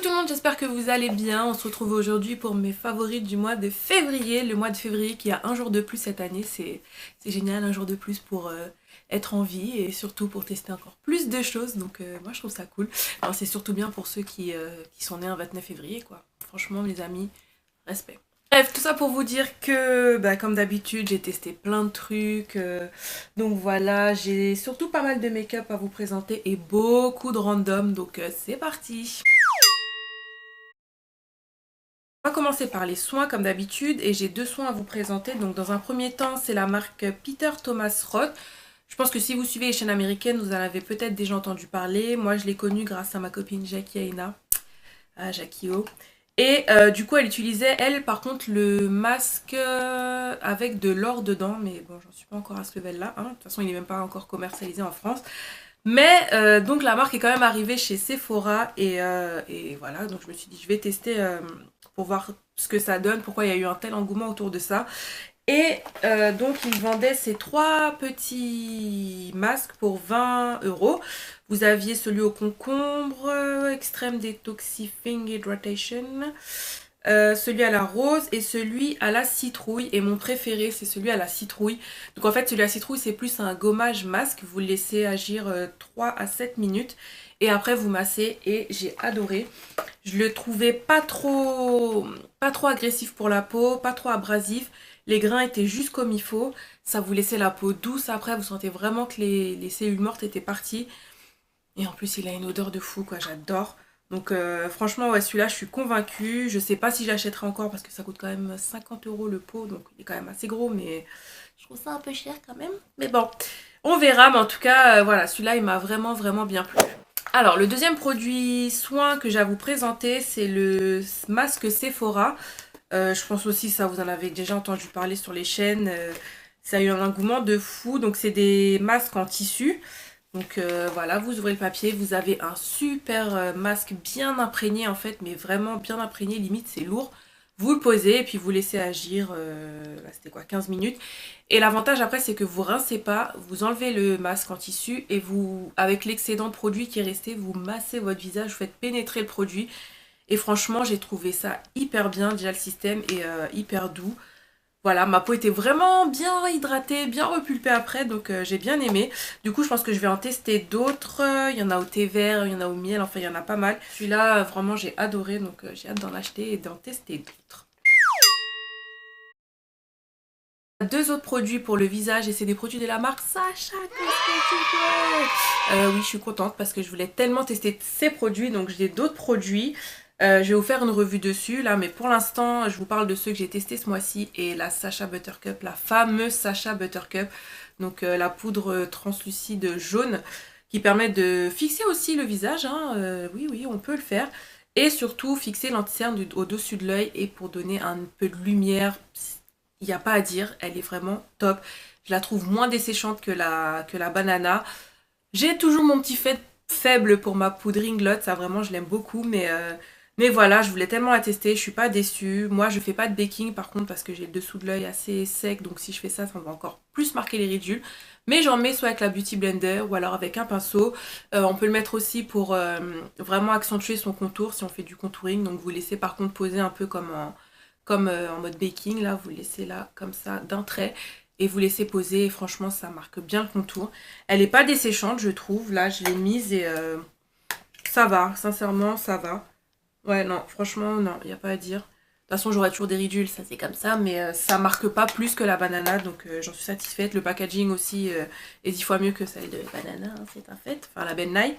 tout le monde, j'espère que vous allez bien. On se retrouve aujourd'hui pour mes favoris du mois de février. Le mois de février qui a un jour de plus cette année, c'est génial, un jour de plus pour être en vie et surtout pour tester encore plus de choses. Donc moi je trouve ça cool. Alors c'est surtout bien pour ceux qui sont nés un 29 février quoi. Franchement les amis, respect. Bref, tout ça pour vous dire que, comme d'habitude, j'ai testé plein de trucs. Donc voilà, j'ai surtout pas mal de make-up à vous présenter et beaucoup de random. Donc c'est parti. On va commencer par les soins comme d'habitude et j'ai deux soins à vous présenter. Donc dans un premier temps, c'est la marque Peter Thomas Roth. Je pense que si vous suivez les chaînes américaines, vous en avez peut-être déjà entendu parler. Moi, je l'ai connue grâce à ma copine Jackie Aina. Ah, Jackie O. Et du coup, elle utilisait, elle, par contre, le masque avec de l'or dedans. Mais bon, j'en suis pas encore à ce level-là. Hein. De toute façon, il n'est même pas encore commercialisé en France. Mais donc, la marque est quand même arrivée chez Sephora. Et voilà, donc je me suis dit, je vais tester pour voir ce que ça donne, pourquoi il y a eu un tel engouement autour de ça. Et donc, ils vendaient ces trois petits masques pour 20 €. Vous aviez celui au concombre, Extreme Detoxifying Hydration, celui à la rose et celui à la citrouille. Et mon préféré, c'est celui à la citrouille. Donc en fait, celui à la citrouille, c'est plus un gommage masque. Vous le laissez agir 3 à 7 minutes. Et après, vous massez et j'ai adoré. Je le trouvais pas trop agressif pour la peau, pas trop abrasif. Les grains étaient juste comme il faut. Ça vous laissait la peau douce après. Vous sentez vraiment que les cellules mortes étaient parties. Et en plus, il a une odeur de fou, quoi. J'adore. Donc, franchement, ouais, celui-là, je suis convaincue. Je sais pas si j'achèterai encore parce que ça coûte quand même 50 € le pot. Donc, il est quand même assez gros, mais je trouve ça un peu cher quand même. Mais bon, on verra. Mais en tout cas, voilà, celui-là, il m'a vraiment, vraiment bien plu. Alors, le deuxième produit soin que j'ai à vous présenter, c'est le masque Sephora. Je pense aussi, ça, vous en avez déjà entendu parler sur les chaînes. Ça a eu un engouement de fou. Donc, c'est des masques en tissu. Donc voilà, vous ouvrez le papier, vous avez un super masque bien imprégné en fait, mais vraiment bien imprégné, limite c'est lourd. Vous le posez et puis vous laissez agir, là, c'était quoi, 15 minutes. Et l'avantage après c'est que vous rincez pas, vous enlevez le masque en tissu et vous, avec l'excédent de produit qui est resté, vous massez votre visage, vous faites pénétrer le produit. Et franchement j'ai trouvé ça hyper bien, déjà le système est hyper doux. Voilà, ma peau était vraiment bien hydratée, bien repulpée après, donc j'ai bien aimé. Du coup, je pense que je vais en tester d'autres. Il y en a au thé vert, il y en a au miel, enfin il y en a pas mal. Celui-là, vraiment, j'ai adoré, donc j'ai hâte d'en acheter et d'en tester d'autres. Deux autres produits pour le visage et c'est des produits de la marque Sacha Cosmetics. Oui, je suis contente parce que je voulais tellement tester ces produits, donc j'ai d'autres produits. Je vais vous faire une revue dessus là, mais pour l'instant, je vous parle de ceux que j'ai testés ce mois-ci et la Sacha Buttercup, la fameuse Sacha Buttercup, donc la poudre translucide jaune qui permet de fixer aussi le visage, hein. Oui, oui, on peut le faire. Et surtout fixer l'anti-cerne au-dessus de l'œil et pour donner un peu de lumière. Il n'y a pas à dire, elle est vraiment top. Je la trouve moins desséchante que la banana. J'ai toujours mon petit fait faible pour ma poudre Inglot, ça vraiment je l'aime beaucoup, mais voilà, je voulais tellement la tester, je suis pas déçue. Moi je fais pas de baking par contre parce que j'ai le dessous de l'œil assez sec, donc si je fais ça, ça va encore plus marquer les ridules. Mais j'en mets soit avec la Beauty Blender ou alors avec un pinceau. On peut le mettre aussi pour vraiment accentuer son contour si on fait du contouring. Donc vous laissez par contre poser un peu comme en mode baking, là vous laissez là comme ça d'un trait et vous laissez poser et franchement ça marque bien le contour. Elle est pas desséchante je trouve, là je l'ai mise et ça va, sincèrement ça va. Ouais non, franchement non, il n'y a pas à dire. De toute façon j'aurai toujours des ridules, ça c'est comme ça, mais ça marque pas plus que la banana, donc j'en suis satisfaite. Le packaging aussi est 10 fois mieux que celle de banana, hein, c'est un fait, enfin la Ben Nye.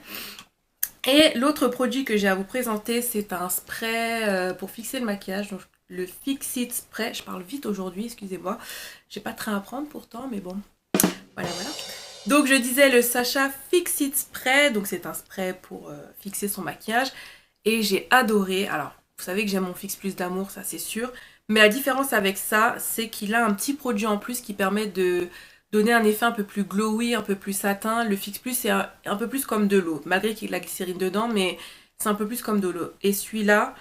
Et l'autre produit que j'ai à vous présenter, c'est un spray pour fixer le maquillage. Donc, le Fix It Spray. Je parle vite aujourd'hui, excusez-moi. J'ai pas de train à prendre pourtant, mais bon. Voilà, voilà. Donc je disais le Sacha Fix It Spray. Donc c'est un spray pour fixer son maquillage. Et j'ai adoré. Alors, vous savez que j'aime mon Fix Plus d'amour, ça c'est sûr. Mais la différence avec ça, c'est qu'il a un petit produit en plus qui permet de donner un effet un peu plus glowy, un peu plus satin. Le Fix Plus c'est un peu plus comme de l'eau, malgré qu'il y ait de la glycérine dedans, mais c'est un peu plus comme de l'eau. Et celui-là,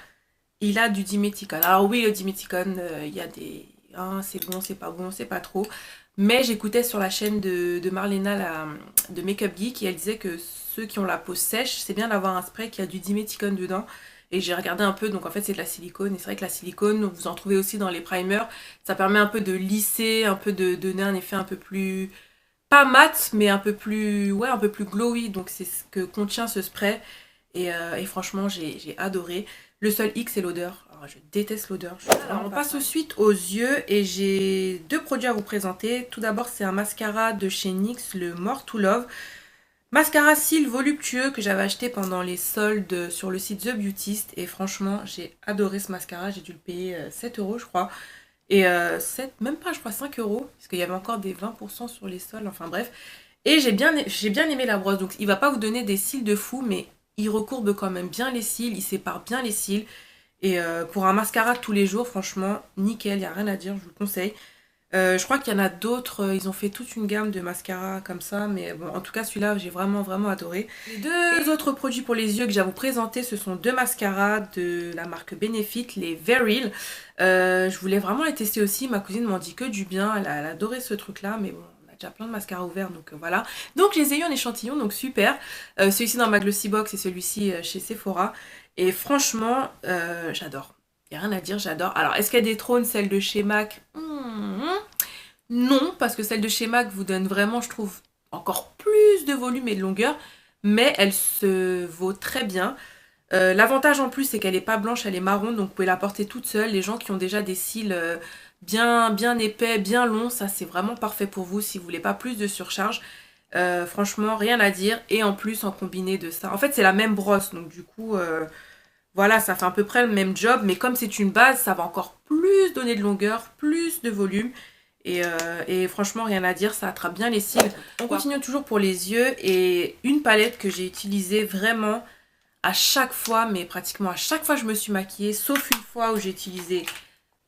il a du diméthicone. Alors oui, le diméthicone, il y a des... Hein, c'est bon, c'est pas trop. Mais j'écoutais sur la chaîne de Marlena, de Makeup Geek, et elle disait que ceux qui ont la peau sèche, c'est bien d'avoir un spray qui a du diméthicone dedans. Et j'ai regardé un peu, donc en fait c'est de la silicone. Et c'est vrai que la silicone, vous en trouvez aussi dans les primers. Ça permet un peu de lisser, un peu de donner un effet un peu plus... Pas mat, mais un peu plus... Ouais, un peu plus glowy. Donc c'est ce que contient ce spray. Et franchement, j'ai adoré. Le seul hic, c'est l'odeur. Alors, je déteste l'odeur. Alors, on passe ensuite aux yeux et j'ai deux produits à vous présenter. Tout d'abord, c'est un mascara de chez NYX, le More to Love. Mascara cils voluptueux que j'avais acheté pendant les soldes sur le site The Beautist. Et franchement, j'ai adoré ce mascara. J'ai dû le payer 7 euros, je crois. Et 7, même pas, je crois 5 euros. Parce qu'il y avait encore des 20% sur les soldes. Enfin bref. Et j'ai bien aimé la brosse. Donc, il va pas vous donner des cils de fou, mais il recourbe quand même bien les cils. Il sépare bien les cils. Et pour un mascara de tous les jours, franchement, nickel, il n'y a rien à dire, je vous le conseille. Je crois qu'il y en a d'autres, ils ont fait toute une gamme de mascaras comme ça, mais bon, en tout cas, celui-là, j'ai vraiment adoré. Les deux autres produits pour les yeux que j'ai à vous présenter, ce sont deux mascaras de la marque Benefit, les Veryl. Je voulais vraiment les tester aussi, ma cousine m'en dit que du bien, elle a adoré ce truc-là, mais bon, on a déjà plein de mascaras ouverts, donc voilà. Donc, je les ai eu en échantillon, donc super. Celui-ci dans ma Glossy Box et celui-ci chez Sephora. Et franchement, j'adore. Il n'y a rien à dire, j'adore. Alors, est-ce qu'il y a des trônes, celle de chez MAC? Non, parce que celle de chez MAC vous donne vraiment, je trouve, encore plus de volume et de longueur. Mais elle se vaut très bien. L'avantage en plus, c'est qu'elle n'est pas blanche, elle est marron. Donc, vous pouvez la porter toute seule. Les gens qui ont déjà des cils bien épais, bien longs, ça, c'est vraiment parfait pour vous si vous voulez pas plus de surcharge. Franchement, rien à dire. Et en plus, en combiné de ça. En fait, c'est la même brosse. Donc, du coup, voilà, ça fait à peu près le même job. Mais comme c'est une base, ça va encore plus donner de longueur, plus de volume. Et franchement, rien à dire, ça attrape bien les cils. On continue toujours pour les yeux. Et une palette que j'ai utilisée vraiment à chaque fois, mais pratiquement à chaque fois que je me suis maquillée, sauf une fois où j'ai utilisé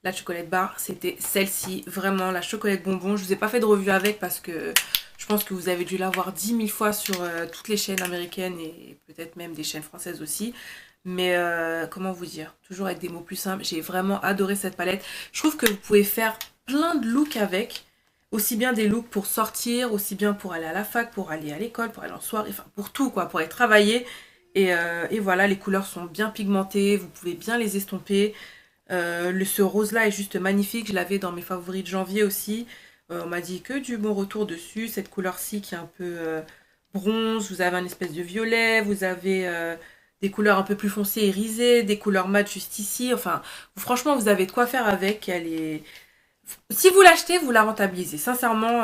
la chocolate bar, c'était celle-ci, vraiment la chocolate bonbon. Je vous ai pas fait de revue avec parce que je pense que vous avez dû la voir 10 000 fois sur toutes les chaînes américaines et peut-être même des chaînes françaises aussi. Mais comment vous dire, toujours avec des mots plus simples, j'ai vraiment adoré cette palette. Je trouve que vous pouvez faire plein de looks avec, aussi bien des looks pour sortir, aussi bien pour aller à la fac, pour aller à l'école, pour aller en soirée, enfin pour tout quoi, pour aller travailler. Et voilà, les couleurs sont bien pigmentées, vous pouvez bien les estomper. Ce rose là est juste magnifique, je l'avais dans mes favoris de janvier aussi. On m'a dit que du bon retour dessus. Cette couleur-ci qui est un peu bronze, vous avez un espèce de violet, vous avez des couleurs un peu plus foncées et irisées, des couleurs mat juste ici. Enfin, franchement, vous avez de quoi faire avec. Si vous l'achetez, vous la rentabilisez. Sincèrement,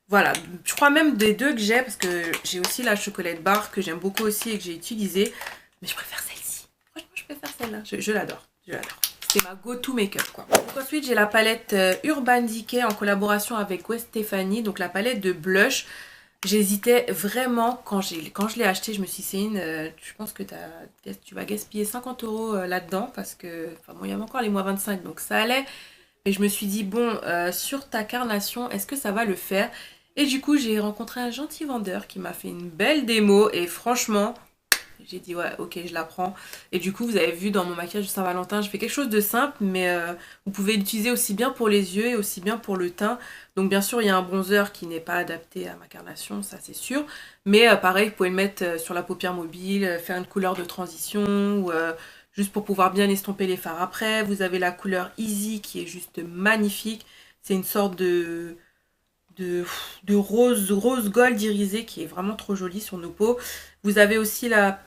voilà. Je crois même des deux que j'ai, parce que j'ai aussi la chocolate bar que j'aime beaucoup aussi et que j'ai utilisée. Mais je préfère celle-ci. Franchement, je préfère celle-là. Je l'adore. Je l'adore. C'est ma go-to make-up quoi. Donc ensuite j'ai la palette Urban Decay en collaboration avec Gwen Stefani. Donc la palette de blush. J'hésitais vraiment quand je l'ai acheté. Je me suis dit Céline, je pense que tu vas gaspiller 50 euros là-dedans. Parce que, enfin bon, il y avait encore les mois 25 donc ça allait. Mais je me suis dit bon, sur ta carnation, est-ce que ça va le faire? Et du coup j'ai rencontré un gentil vendeur qui m'a fait une belle démo. Et franchement... J'ai dit ouais ok je la prends. Et du coup vous avez vu dans mon maquillage de Saint-Valentin, je fais quelque chose de simple mais vous pouvez l'utiliser aussi bien pour les yeux et aussi bien pour le teint. Donc bien sûr il y a un bronzer qui n'est pas adapté à ma carnation, ça c'est sûr. Mais pareil vous pouvez le mettre sur la paupière mobile, faire une couleur de transition ou juste pour pouvoir bien estomper les fards après. Vous avez la couleur Easy qui est juste magnifique. C'est une sorte de rose gold irisé qui est vraiment trop jolie sur nos peaux. Vous avez aussi la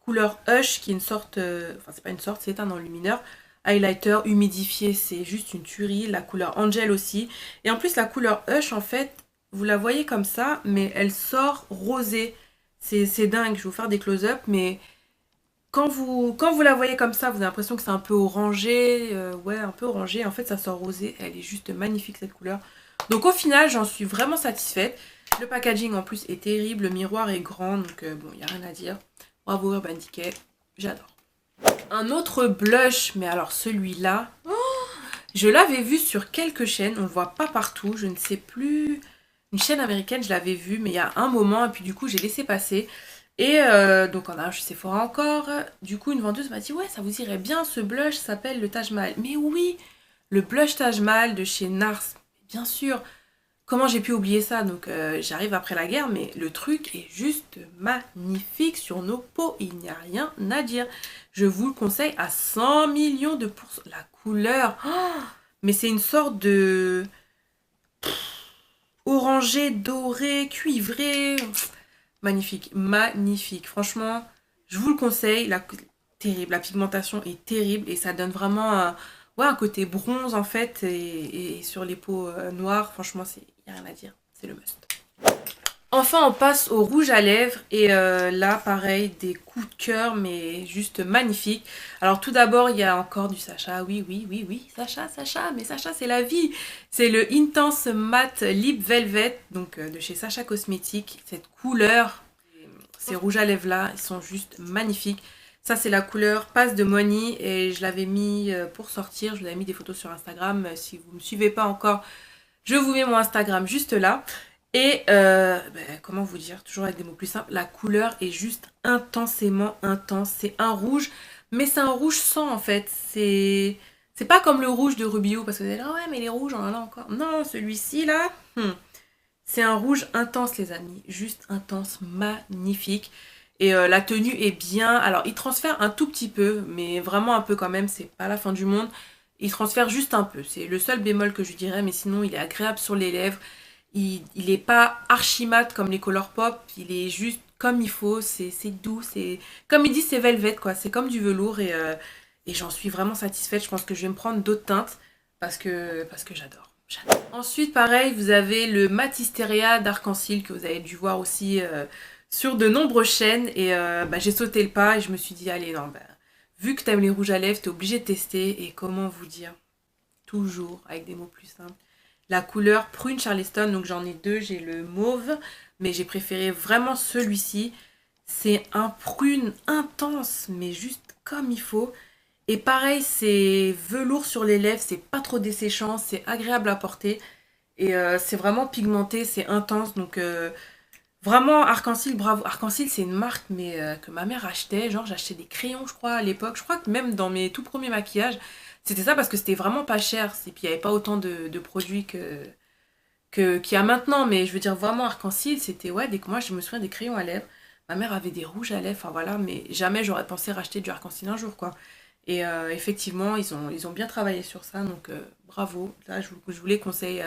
couleur Hush qui est une sorte, enfin c'est pas une sorte, c'est un enlumineur highlighter humidifié, c'est juste une tuerie. La couleur Angel aussi. Et en plus la couleur Hush en fait, vous la voyez comme ça, mais elle sort rosée. C'est dingue, je vais vous faire des close-up, mais quand vous la voyez comme ça, vous avez l'impression que c'est un peu orangé, ouais un peu orangé, en fait ça sort rosé, elle est juste magnifique cette couleur. Donc au final j'en suis vraiment satisfaite. Le packaging en plus est terrible, le miroir est grand, donc bon il n'y a rien à dire. Bravo Urban Decay, j'adore. Un autre blush, mais alors celui-là, je l'avais vu sur quelques chaînes, on le voit pas partout, je ne sais plus. Une chaîne américaine, je l'avais vu, mais il y a un moment, et puis du coup j'ai laissé passer. Et donc on a chez Sephora encore, du coup une vendeuse m'a dit ouais ça vous irait bien ce blush, s'appelle le Taj Mahal. Mais oui, le blush Taj Mahal de chez NARS, bien sûr. Comment j'ai pu oublier ça? Donc j'arrive après la guerre, mais le truc est juste magnifique sur nos peaux, il n'y a rien à dire. Je vous le conseille à 100 millions de pourcents. La couleur, oh, mais c'est une sorte de orangé, doré, cuivré. Magnifique, magnifique. Franchement, je vous le conseille. Terrible, la pigmentation est terrible et ça donne vraiment ouais, un côté bronze en fait. Et sur les peaux noires, franchement, il n'y a rien à dire. C'est le must. Enfin, on passe au rouge à lèvres et là, pareil, des coups de cœur, mais juste magnifiques. Alors tout d'abord, il y a encore du Sacha, oui, oui, oui, oui, Sacha, Sacha, mais Sacha, c'est la vie. C'est le Intense Matte Lip Velvet, donc de chez Sacha Cosmetics. Cette couleur, ces rouges à lèvres là, ils sont juste magnifiques. Ça, c'est la couleur Passe de Money et je l'avais mis pour sortir. Je vous avais mis des photos sur Instagram. Si vous ne me suivez pas encore, je vous mets mon Instagram juste là. Et comment vous dire, toujours avec des mots plus simples, la couleur est juste intensément intense. C'est un rouge, mais c'est un rouge sang en fait. C'est pas comme le rouge de Rubio, parce que vous allez dire, ah ouais, mais les rouges, on en a encore. Non, celui-ci là, c'est un rouge intense, les amis. Juste intense, magnifique. Et la tenue est bien. Alors, il transfère un tout petit peu, mais vraiment un peu quand même. C'est pas la fin du monde. Il transfère juste un peu. C'est le seul bémol que je dirais, mais sinon, il est agréable sur les lèvres. Il est pas archi mat comme les Colourpop. Il est juste comme il faut. C'est doux. C'est comme il dit, c'est velvet quoi. C'est comme du velours et j'en suis vraiment satisfaite. Je pense que je vais me prendre d'autres teintes parce que j'adore. Ensuite, pareil, vous avez le Matisteria d'Arc-en-Ciel que vous avez dû voir aussi sur de nombreuses chaînes. Et j'ai sauté le pas et je me suis dit, allez, non, vu que t'aimes les rouges à lèvres, t'es obligé de tester. Et comment vous dire, toujours avec des mots plus simples. La couleur prune Charleston, donc j'en ai deux, j'ai le mauve, mais j'ai préféré vraiment celui-ci. C'est un prune intense, mais juste comme il faut. Et pareil, c'est velours sur les lèvres, c'est pas trop desséchant, c'est agréable à porter. Et c'est vraiment pigmenté, c'est intense. Donc vraiment, Arc-en-Ciel, bravo. Arc-en-Ciel, c'est une marque mais que ma mère achetait. Genre, j'achetais des crayons, je crois, à l'époque. Je crois que même dans mes tout premiers maquillages, c'était ça parce que c'était vraiment pas cher. Et puis, il n'y avait pas autant de produits qu'il y a maintenant. Mais je veux dire, vraiment, Arc-en-Ciel, c'était, ouais, moi, je me souviens des crayons à lèvres. Ma mère avait des rouges à lèvres, enfin voilà. Mais jamais j'aurais pensé racheter du Arc-en-Ciel un jour, quoi. Et effectivement, ils ont bien travaillé sur ça, donc bravo. Là, je vous les conseille.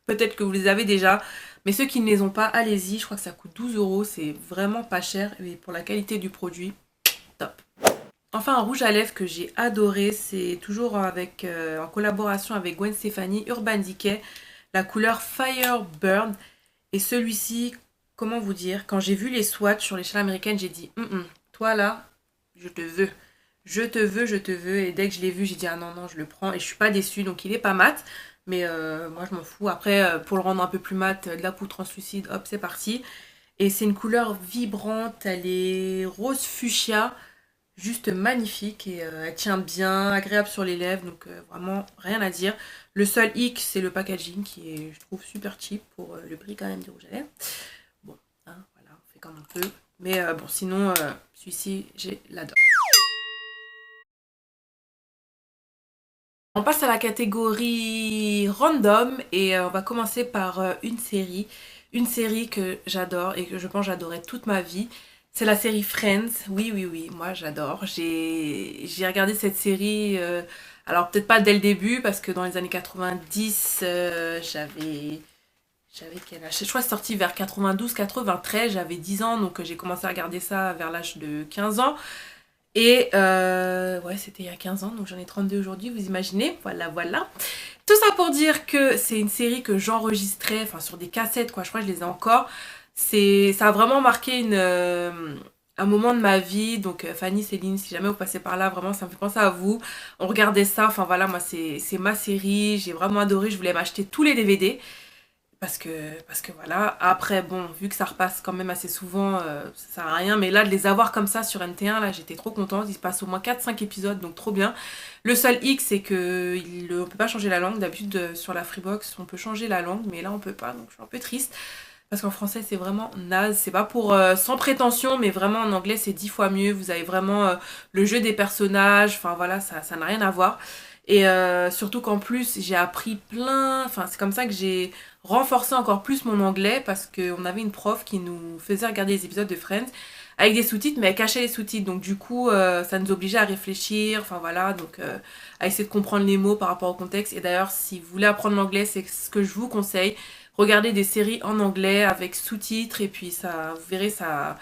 Peut-être que vous les avez déjà, mais ceux qui ne les ont pas, allez-y. Je crois que ça coûte 12 euros, c'est vraiment pas cher. Et pour la qualité du produit, top. Enfin, un rouge à lèvres que j'ai adoré, c'est toujours en collaboration avec Gwen Stefani, Urban Decay, la couleur Firebird. Et celui-ci, comment vous dire, quand j'ai vu les swatchs sur l'échelle américaine, j'ai dit, toi là, je te veux. Je te veux, je te veux. Et dès que je l'ai vu, j'ai dit, ah non, non, je le prends. Et je suis pas déçue. Donc, il est pas mat. Mais moi, je m'en fous. Après, pour le rendre un peu plus mat, de la poudre translucide, hop, c'est parti. Et c'est une couleur vibrante. Elle est rose fuchsia. Juste magnifique. Et elle tient bien, agréable sur les lèvres. Donc, vraiment, rien à dire. Le seul hic, c'est le packaging qui est, je trouve, super cheap pour le prix quand même du rouge à lèvres. Bon, hein, voilà, on fait comme on peut. Mais bon, sinon, celui-ci, j'ai l'adore. On passe à la catégorie random et on va commencer par une série. Une série que j'adore et que je pense j'adorais toute ma vie. C'est la série Friends. Oui, oui, oui, moi j'adore. J'ai regardé cette série, alors peut-être pas dès le début parce que dans les années 90, j'avais quel âge? Je crois que c'est sorti vers 92-93, j'avais 10 ans donc j'ai commencé à regarder ça vers l'âge de 15 ans. Et ouais, c'était il y a 15 ans, donc j'en ai 32 aujourd'hui, vous imaginez. Voilà, voilà. Tout ça pour dire que c'est une série que j'enregistrais, enfin sur des cassettes, quoi. Je crois que je les ai encore. Ça a vraiment marqué un moment de ma vie. Donc Fanny, Céline, si jamais vous passez par là, vraiment, ça me fait penser à vous. On regardait ça, enfin voilà, moi c'est ma série. J'ai vraiment adoré, je voulais m'acheter tous les DVD. Parce que voilà, après bon, vu que ça repasse quand même assez souvent, ça sert à rien, mais là de les avoir comme ça sur NT1, là j'étais trop contente, il se passe au moins 4-5 épisodes, donc trop bien. Le seul hic c'est que on peut pas changer la langue, d'habitude sur la Freebox on peut changer la langue, mais là on peut pas, donc je suis un peu triste, parce qu'en français c'est vraiment naze, c'est pas pour sans prétention, mais vraiment en anglais c'est 10 fois mieux, vous avez vraiment le jeu des personnages, enfin voilà, ça n'a rien à voir. Et surtout qu'en plus j'ai appris plein, enfin c'est comme ça que j'ai renforcé encore plus mon anglais parce qu'on avait une prof qui nous faisait regarder les épisodes de Friends avec des sous-titres, mais elle cachait les sous-titres. Donc du coup, ça nous obligeait à réfléchir, enfin voilà, donc à essayer de comprendre les mots par rapport au contexte. Et d'ailleurs, si vous voulez apprendre l'anglais, c'est ce que je vous conseille. Regardez des séries en anglais avec sous-titres et puis ça, vous verrez, ça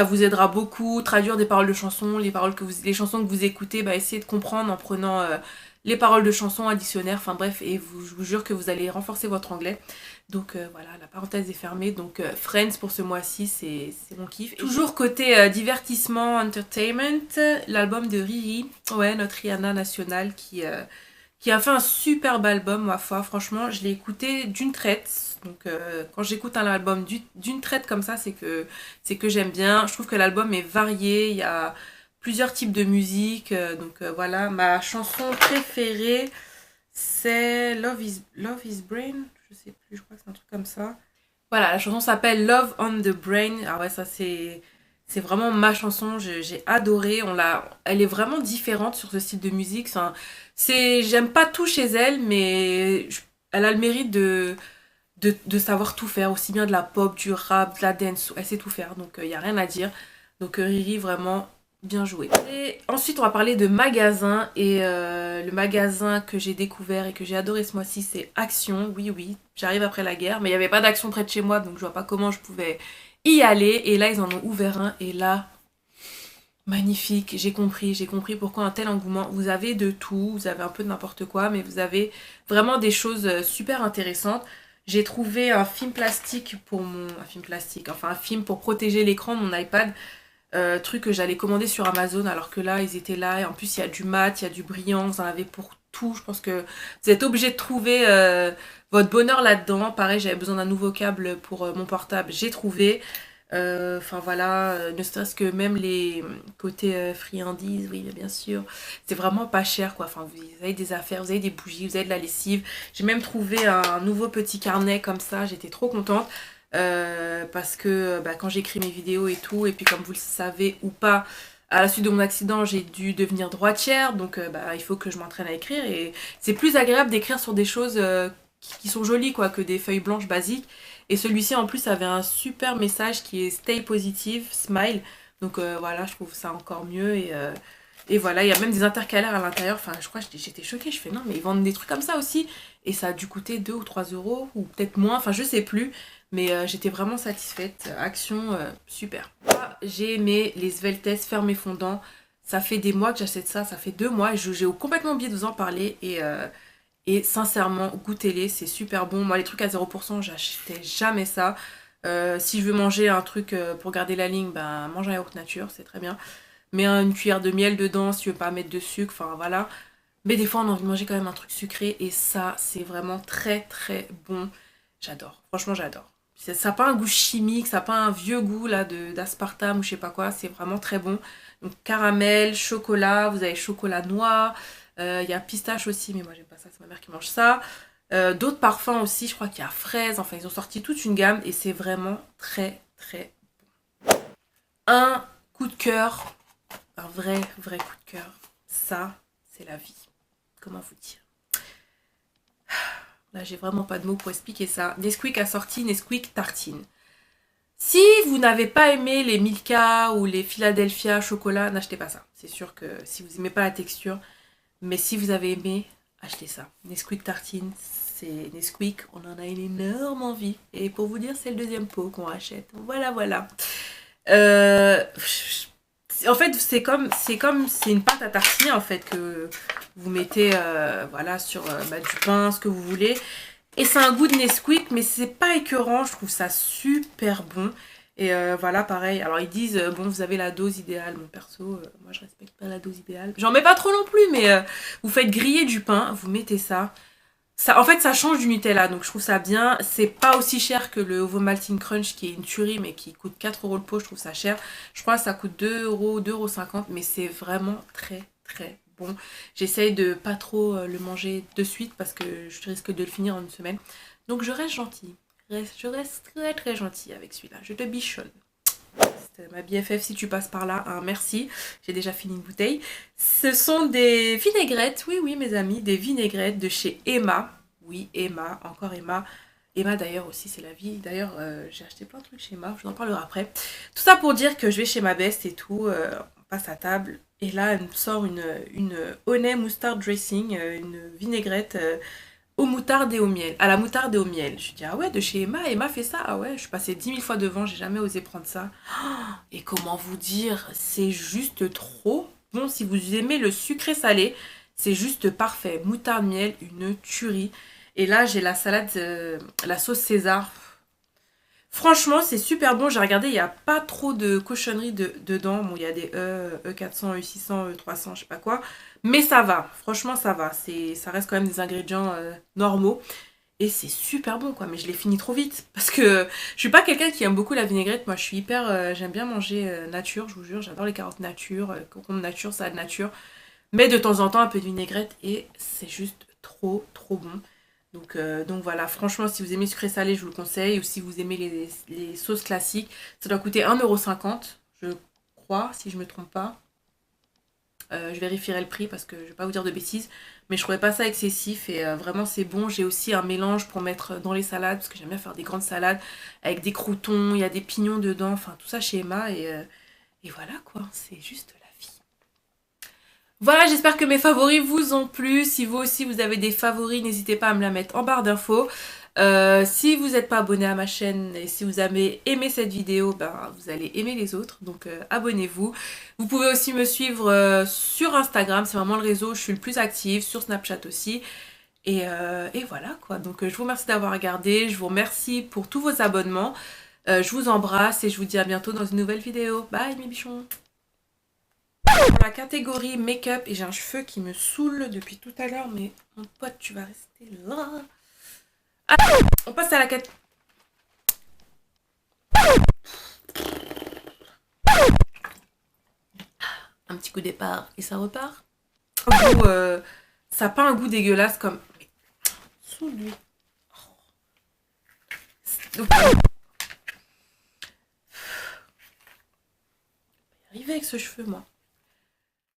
vous aidera beaucoup. Traduire des paroles de chansons, les chansons que vous écoutez, bah, essayez de comprendre en prenant les paroles de chansons, un dictionnaire, enfin bref, et je vous jure que vous allez renforcer votre anglais. Donc voilà, la parenthèse est fermée. Donc Friends pour ce mois-ci, c'est mon kiff. Et toujours côté divertissement, entertainment, l'album de Riri, ouais, notre Rihanna nationale qui a fait un superbe album, ma foi. Franchement, je l'ai écouté d'une traite. Donc quand j'écoute un album d'une traite comme ça, c'est que j'aime bien. Je trouve que l'album est varié, il y a plusieurs types de musique. Donc voilà, ma chanson préférée, c'est Love is Brain. Je sais plus, je crois que c'est un truc comme ça. Voilà, la chanson s'appelle Love on the Brain. Ah ouais, ça c'est vraiment ma chanson, j'ai adoré. Elle est vraiment différente sur ce style de musique. Enfin, j'aime pas tout chez elle, mais elle a le mérite de savoir tout faire, aussi bien de la pop, du rap, de la dance. Elle sait tout faire, donc il y a rien à dire. Donc Riri, vraiment bien joué. Et ensuite, on va parler de magasins. Et le magasin que j'ai découvert et que j'ai adoré ce mois-ci, c'est Action. Oui, oui, j'arrive après la guerre, mais il n'y avait pas d'Action près de chez moi, donc je vois pas comment je pouvais y aller. Et là, ils en ont ouvert un. Et là, magnifique, j'ai compris pourquoi un tel engouement. Vous avez de tout, vous avez un peu de n'importe quoi, mais vous avez vraiment des choses super intéressantes. J'ai trouvé un film plastique un film plastique, enfin un film pour protéger l'écran de mon iPad. Truc que j'allais commander sur Amazon alors que là ils étaient là et en plus il y a du mat, il y a du brillant, vous en avez pour tout. Je pense que vous êtes obligé de trouver votre bonheur là-dedans. Pareil, j'avais besoin d'un nouveau câble pour mon portable, j'ai trouvé. Enfin voilà, ne serait-ce que même les côtés friandises, oui bien sûr, c'est vraiment pas cher quoi. Enfin vous avez des affaires, vous avez des bougies, vous avez de la lessive. J'ai même trouvé un nouveau petit carnet comme ça, j'étais trop contente. Parce que bah, quand j'écris mes vidéos et tout, et puis comme vous le savez ou pas, à la suite de mon accident, j'ai dû devenir droitière, donc bah, il faut que je m'entraîne à écrire, et c'est plus agréable d'écrire sur des choses qui sont jolies quoi, que des feuilles blanches basiques. Et celui-ci en plus avait un super message qui est Stay Positive, Smile, donc voilà, je trouve ça encore mieux, et voilà, il y a même des intercalaires à l'intérieur, enfin je crois que j'étais choquée, je fais non mais ils vendent des trucs comme ça aussi, et ça a dû coûter 2 ou 3 euros, ou peut-être moins, enfin je sais plus. Mais j'étais vraiment satisfaite. Action, super. Moi, j'ai aimé les Sveltes fermés fondants. Ça fait des mois que j'achète ça, ça fait 2 mois. J'ai complètement oublié de vous en parler. Et sincèrement, goûtez-les, c'est super bon. Moi, les trucs à 0%, j'achetais jamais ça. Si je veux manger un truc pour garder la ligne, ben mange un yaourt nature, c'est très bien. Mets une cuillère de miel dedans si tu veux pas mettre de sucre, enfin voilà. Mais des fois, on a envie de manger quand même un truc sucré. Et ça, c'est vraiment très très bon. J'adore, franchement j'adore. Ça n'a pas un goût chimique, ça n'a pas un vieux goût là d'aspartame ou je sais pas quoi, c'est vraiment très bon. Donc caramel, chocolat, vous avez chocolat noir, il y a pistache aussi, mais moi j'aime pas ça, c'est ma mère qui mange ça. D'autres parfums aussi, je crois qu'il y a fraise, enfin ils ont sorti toute une gamme et c'est vraiment très très un coup de cœur, un vrai coup de cœur. Ça, c'est la vie. Comment vous dire? Là, j'ai vraiment pas de mots pour expliquer ça. Nesquik a sorti Nesquik Tartine. Si vous n'avez pas aimé les Milka ou les Philadelphia chocolat, n'achetez pas ça. C'est sûr que si vous aimez pas la texture, mais si vous avez aimé, achetez ça. Nesquik Tartine, c'est Nesquik, on en a une énorme envie. Et pour vous dire, c'est le deuxième pot qu'on rachète. Voilà, voilà. En fait, c'est une pâte à tartiner en fait que vous mettez voilà sur bah, du pain, ce que vous voulez. Et c'est un goût de Nesquik, mais c'est pas écœurant, je trouve ça super bon. Et voilà, pareil. Alors ils disent, bon, vous avez la dose idéale. Mon perso, moi je respecte pas la dose idéale. J'en mets pas trop non plus, mais vous faites griller du pain, vous mettez ça. En fait, ça change du Nutella, donc je trouve ça bien. C'est pas aussi cher que le Ovomaltine Crunch, qui est une tuerie, mais qui coûte 4 euros le pot, je trouve ça cher. Je crois que ça coûte 2 euros, 2,50 €, mais c'est vraiment très très bon. J'essaye de pas trop le manger de suite, parce que je risque de le finir en une semaine. Donc je reste gentille. Je reste très très gentille avec celui-là. Je te bichonne. C'est ma BFF si tu passes par là, hein, merci. J'ai déjà fini une bouteille. Ce sont des vinaigrettes, oui oui mes amis, des vinaigrettes de chez Emma. Oui Emma, encore Emma. Emma d'ailleurs aussi, c'est la vie. D'ailleurs, j'ai acheté plein de trucs chez Emma, je vous en parlerai après. Tout ça pour dire que je vais chez ma best et tout, on passe à table. Et là, elle me sort une Honey Mustard Dressing, une vinaigrette aux moutardes et au miel. À la moutarde et au miel. Je dis, ah ouais, de chez Emma, Emma fait ça. Ah ouais, je suis passée 10 000 fois devant, j'ai jamais osé prendre ça. Et comment vous dire, c'est juste trop bon. Si vous aimez le sucré salé, c'est juste parfait. Moutarde, miel, une tuerie. Et là, j'ai la salade, la sauce César. Franchement, c'est super bon. J'ai regardé, il n'y a pas trop de cochonneries dedans. Bon, il y a des E400, E600, E300, je sais pas quoi. Mais ça va. Franchement, ça va. Ça reste quand même des ingrédients normaux. Et c'est super bon, quoi. Mais je l'ai fini trop vite. Parce que je suis pas quelqu'un qui aime beaucoup la vinaigrette. Moi, je suis hyper. J'aime bien manger nature, je vous jure. J'adore les carottes nature, concombres nature, salade nature. Mais de temps en temps, un peu de vinaigrette. Et c'est juste trop, trop bon. Donc voilà, franchement, si vous aimez sucré salé, je vous le conseille. Ou si vous aimez les sauces classiques, ça doit coûter 1,50 €, je crois, si je me trompe pas. Je vérifierai le prix parce que je vais pas vous dire de bêtises. Mais je trouvais pas ça excessif et vraiment c'est bon. J'ai aussi un mélange pour mettre dans les salades parce que j'aime bien faire des grandes salades avec des croûtons, il y a des pignons dedans, enfin tout ça chez Emma et voilà quoi, c'est juste la vie. Voilà, j'espère que mes favoris vous ont plu. Si vous aussi vous avez des favoris, n'hésitez pas à me la mettre en barre d'infos. Si vous n'êtes pas abonné à ma chaîne et si vous avez aimé cette vidéo, ben, vous allez aimer les autres. Donc abonnez-vous. Vous pouvez aussi me suivre sur Instagram, c'est vraiment le réseau où je suis le plus active, sur Snapchat aussi. Et voilà quoi. Donc je vous remercie d'avoir regardé. Je vous remercie pour tous vos abonnements. Je vous embrasse et je vous dis à bientôt dans une nouvelle vidéo. Bye mes bichons. Pour la catégorie make-up, et j'ai un cheveu qui me saoule depuis tout à l'heure, mais mon pote, tu vas rester là. Ah, on passe à la catégorie. Un petit coup de départ et ça repart. Goût, ça n'a pas un goût dégueulasse comme. Mais, sous lui. Donc, arriver avec ce cheveu, moi.